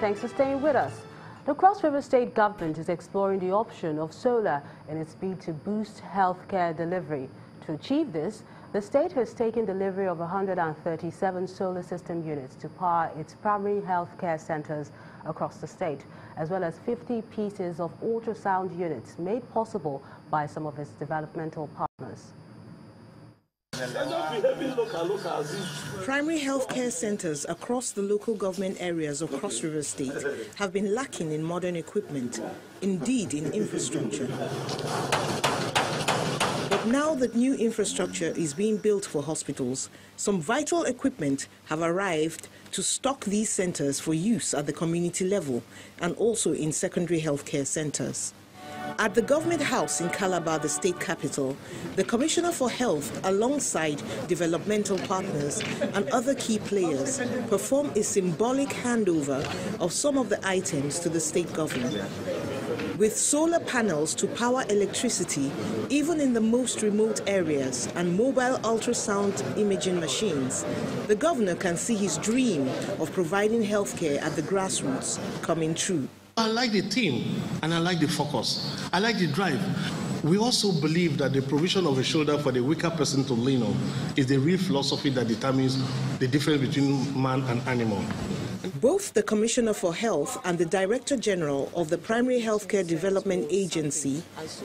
thanks for staying with us. The Cross River State government is exploring the option of solar in its bid to boost healthcare delivery. To achieve this, the state has taken delivery of 137 solar system units to power its primary healthcare centers across the state, as well as 50 pieces of ultrasound units made possible by some of its developmental partners. Primary healthcare centers across the local government areas of Cross River State have been lacking in modern equipment, indeed in infrastructure. But now that new infrastructure is being built for hospitals, some vital equipment have arrived to stock these centers for use at the community level and also in secondary healthcare centers. At the Government House in Calabar, the state capital, the Commissioner for Health, alongside developmental partners and other key players, performed a symbolic handover of some of the items to the state government. With solar panels to power electricity, even in the most remote areas, and mobile ultrasound imaging machines, the governor can see his dream of providing healthcare at the grassroots coming true. I like the theme and I like the focus. I like the drive. We also believe that the provision of a shoulder for the weaker person to lean on is the real philosophy that determines the difference between man and animal. Both the Commissioner for Health and the Director General of the Primary Healthcare Development Agency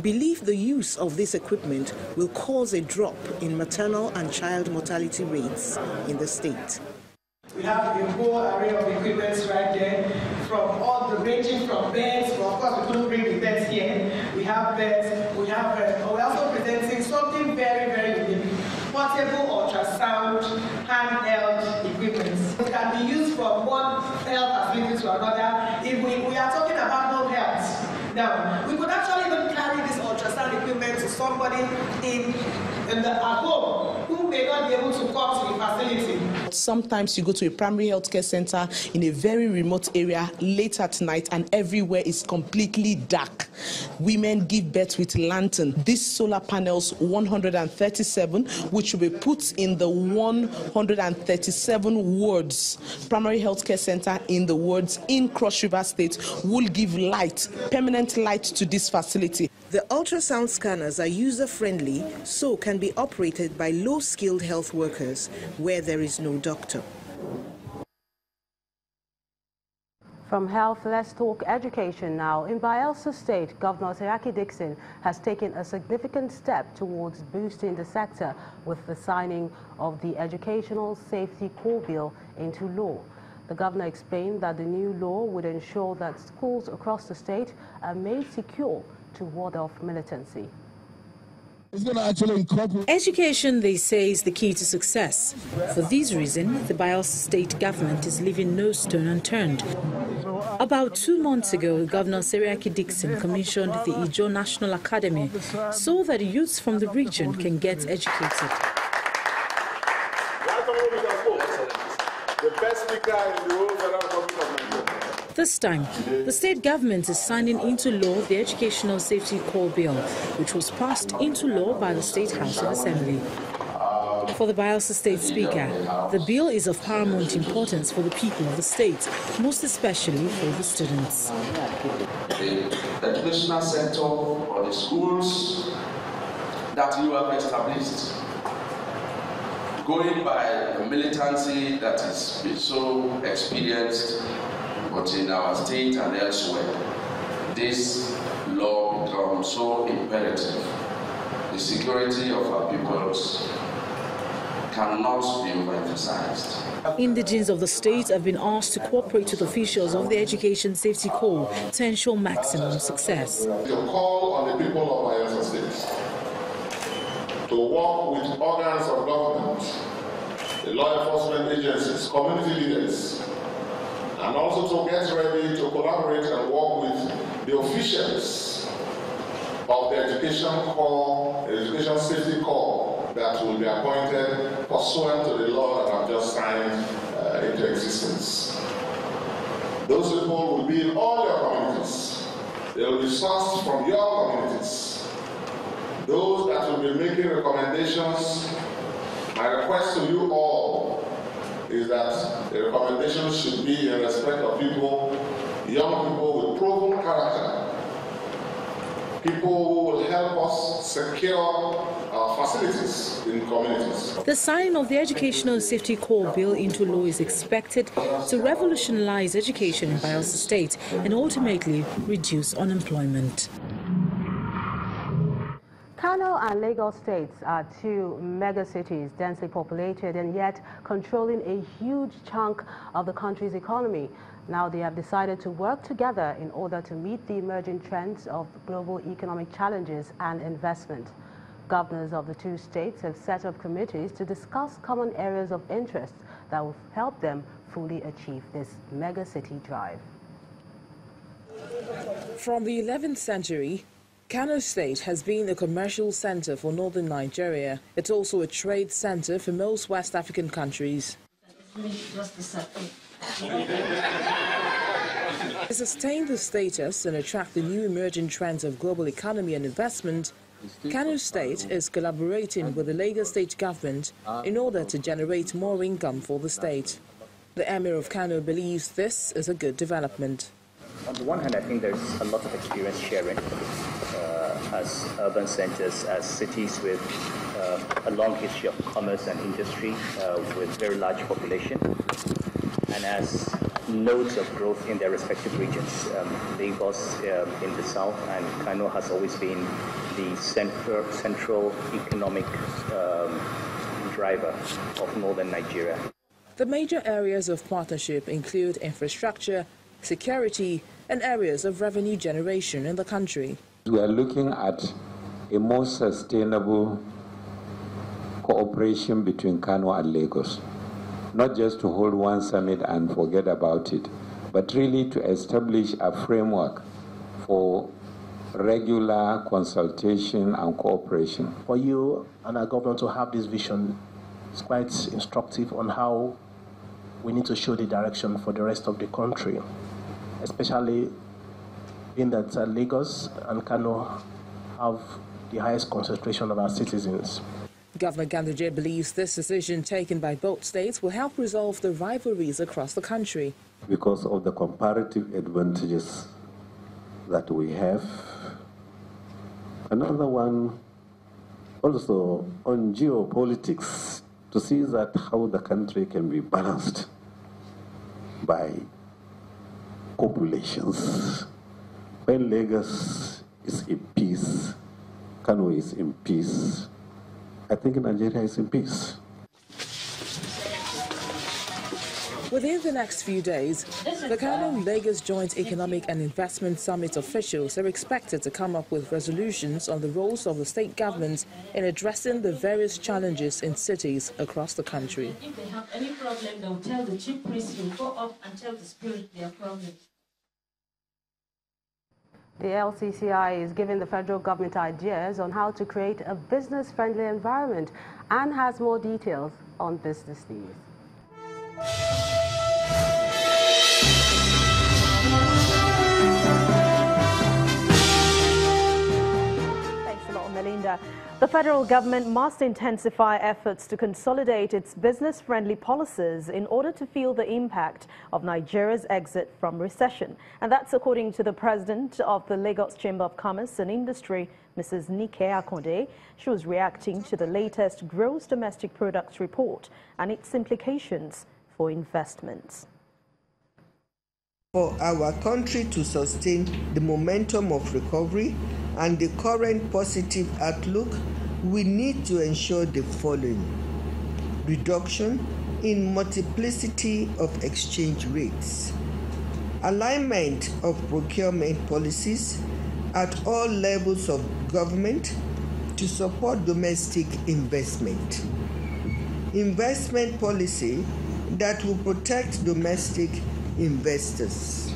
believe the use of this equipment will cause a drop in maternal and child mortality rates in the state. We have a whole array of equipment right there, from all the ranging from beds. Well, of course, we couldn't bring the beds here. We have beds. We're also presenting something very, very unique: portable ultrasound handheld equipment. It can be used from one health facility to another. If we are talking about home health, now we could actually even carry this ultrasound equipment to somebody in the home who may not be able to come to the facility. Sometimes you go to a primary healthcare center in a very remote area late at night and everywhere is completely dark. Women give birth with lantern. These solar panels, 137, which will be put in the 137 wards, primary healthcare center in the wards in Cross River State, will give light, permanent light to this facility. The ultrasound scanners are user-friendly, so can be operated by low-skilled health workers where there is no doctor. From health, let's talk education now. In Bayelsa State, Governor Seriake Dickson has taken a significant step towards boosting the sector with the signing of the Educational Safety Corps Bill into law. The governor explained that the new law would ensure that schools across the state are made secure to ward off militancy. It's going to actually incorporate. Education, they say, is the key to success. For this reason, the Bayelsa state government is leaving no stone unturned. About 2 months ago, Governor Seriake Dickson commissioned the Ijo National Academy so that youths from the region can get educated. The best speaker in the whole federal government of Nigeria. This time, the state government is signing into law the Educational Safety Corps Bill, which was passed into law by the State House of Assembly. For the Bayelsa State Speaker, the bill is of paramount importance for the people of the state, most especially for the students. The educational sector or the schools that you have established, going by a militancy that is so experienced, but in our state and elsewhere, this law becomes so imperative. The security of our peoples cannot be overemphasized. Indigenes of the state have been asked to cooperate with officials of the Education Safety Corps to ensure maximum success. To call on the people of Bayelsa State to work with organs of government, the law enforcement agencies, community leaders, and also to get ready to collaborate and work with the officials of the Education Safety Corps that will be appointed pursuant to the law that I've just signed into existence. Those people will be in all your communities. They will be sourced from your communities. Those that will be making recommendations, my request to you all is that the recommendation should be in respect of people, young people with proven character, people who will help us secure our facilities in communities. The signing of the Educational Safety Corps Bill into law is expected to revolutionize education in Bayelsa State and ultimately reduce unemployment. Kano and Lagos states are two megacities densely populated and yet controlling a huge chunk of the country's economy. Now they have decided to work together in order to meet the emerging trends of global economic challenges and investment. Governors of the two states have set up committees to discuss common areas of interest that will help them fully achieve this megacity drive. From the 11th century, Kano State has been a commercial center for northern Nigeria. It's also a trade center for most West African countries. To sustain the status and attract the new emerging trends of global economy and investment, Kano State is collaborating with the Lagos State government in order to generate more income for the state. The Emir of Kano believes this is a good development. On the one hand, I think there's a lot of experience sharing as urban centers, as cities with a long history of commerce and industry with very large population, and as nodes of growth in their respective regions. Lagos in the south and Kano has always been the central economic driver of northern Nigeria. The major areas of partnership include infrastructure, security, and areas of revenue generation in the country. We are looking at a more sustainable cooperation between Kano and Lagos. Not just to hold one summit and forget about it, but really to establish a framework for regular consultation and cooperation. For you and our government to have this vision is quite instructive on how we need to show the direction for the rest of the country, especially in that Lagos and Kano have the highest concentration of our citizens. Governor Ganduje believes this decision taken by both states will help resolve the rivalries across the country. Because of the comparative advantages that we have. Another one also on geopolitics, to see that how the country can be balanced by populations. When Lagos is in peace, Kano is in peace, I think Nigeria is in peace. Within the next few days, the Kano-Lagos Joint Economic and Investment Summit officials are expected to come up with resolutions on the roles of the state governments in addressing the various challenges in cities across the country. If they have any problem, they'll tell the chief priest, he'll go up and tell the spirit their problems. The LCCI is giving the federal government ideas on how to create a business-friendly environment and has more details on Business News. Thanks a lot, Melinda. The federal government must intensify efforts to consolidate its business-friendly policies in order to feel the impact of Nigeria's exit from recession. And that's according to the president of the Lagos Chamber of Commerce and Industry, Mrs. Nike Akonde. She was reacting to the latest gross domestic products report and its implications for investments. For our country to sustain the momentum of recovery and the current positive outlook, we need to ensure the following: reduction in multiplicity of exchange rates, alignment of procurement policies at all levels of government to support domestic investment, investment policy that will protect domestic investors,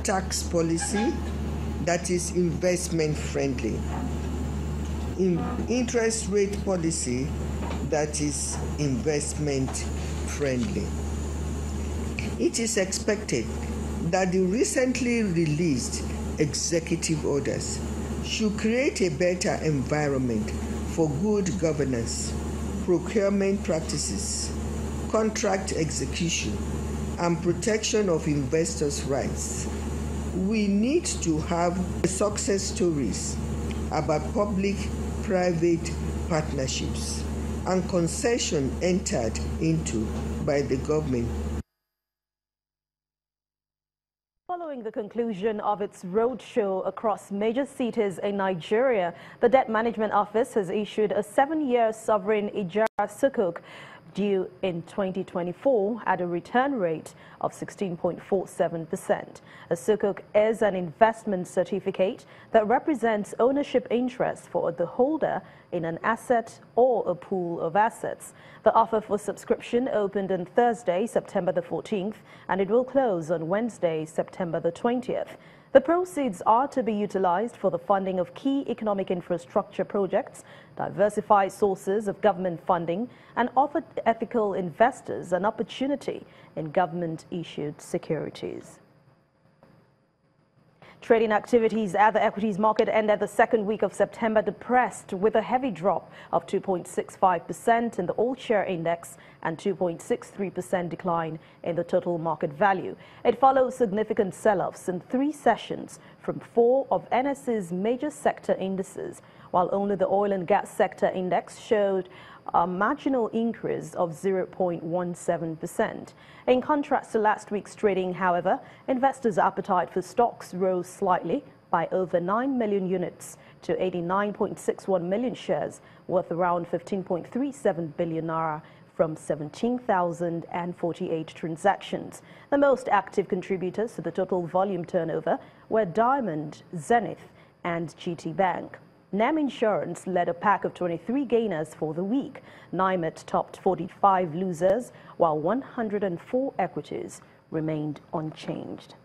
tax policy that is investment friendly, interest rate policy that is investment friendly. It is expected that the recently released executive orders should create a better environment for good governance, procurement practices, contract execution, and protection of investors' rights. We need to have success stories about public-private partnerships and concession entered into by the government. Following the conclusion of its roadshow across major cities in Nigeria, the Debt Management Office has issued a 7-year sovereign Ijara Sukuk due in 2024 at a return rate of 16.47%. A Sukuk is an investment certificate that represents ownership interest for the holder in an asset or a pool of assets. The offer for subscription opened on Thursday, September the 14th, and it will close on Wednesday, September the 20th. The proceeds are to be utilized for the funding of key economic infrastructure projects, diversify sources of government funding, and offer ethical investors an opportunity in government-issued securities. Trading activities at the equities market ended the second week of September depressed, with a heavy drop of 2.65% in the all-share index and 2.63% decline in the total market value. It follows significant sell-offs in 3 sessions from 4 of NSE's major sector indices, while only the oil and gas sector index showed a marginal increase of 0.17%. In contrast to last week's trading, however, investors' appetite for stocks rose slightly by over 9 million units to 89.61 million shares, worth around 15.37 billion naira from 17,048 transactions. The most active contributors to the total volume turnover were Diamond, Zenith, and GT Bank. NAM Insurance led a pack of 23 gainers for the week. NIMET topped 45 losers, while 104 equities remained unchanged.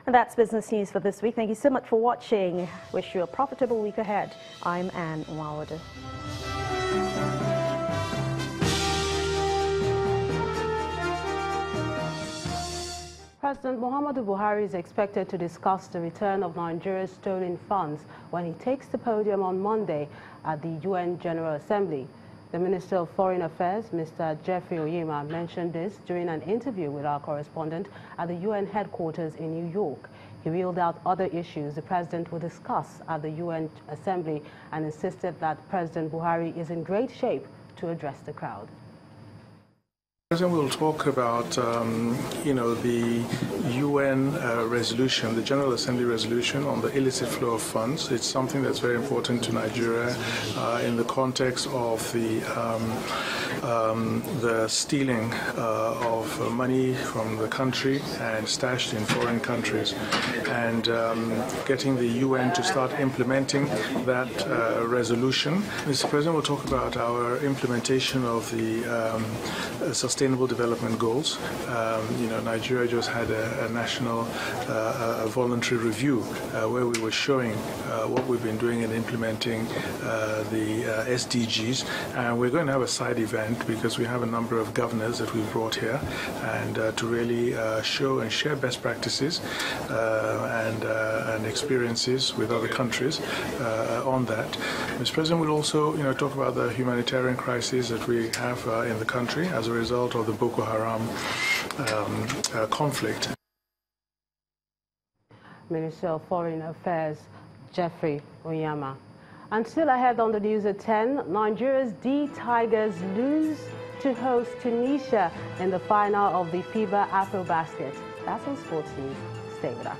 And that's business news for this week. Thank you so much for watching. Wish you a profitable week ahead. I'm Anne Nwawade. President Muhammadu Buhari is expected to discuss the return of Nigeria's stolen funds when he takes the podium on Monday at the UN General Assembly. The Minister of Foreign Affairs, Mr. Jeffrey Oyema, mentioned this during an interview with our correspondent at the UN headquarters in New York. He ruled out other issues the president will discuss at the UN Assembly and insisted that President Buhari is in great shape to address the crowd. President will talk about, the UN resolution, the General Assembly resolution on the illicit flow of funds. It's something that's very important to Nigeria in the context of the stealing of money from the country and stashed in foreign countries, and getting the UN to start implementing that resolution. Mr. President will talk about our implementation of the Sustainable Development Goals. Nigeria just had a national voluntary review where we were showing what we've been doing in implementing the SDGs. And we're going to have a side event because we have a number of governors that we've brought here, and to really show and share best practices and experiences with other countries on that. Mr. President will also talk about the humanitarian crisis that we have in the country as a result of the Boko Haram conflict. Minister of Foreign Affairs, Jeffrey Oyema. And still ahead on the news at 10, Nigeria's D Tigers lose to host Tunisia in the final of the FIBA Afrobasket. That's on Sports News. Stay with us.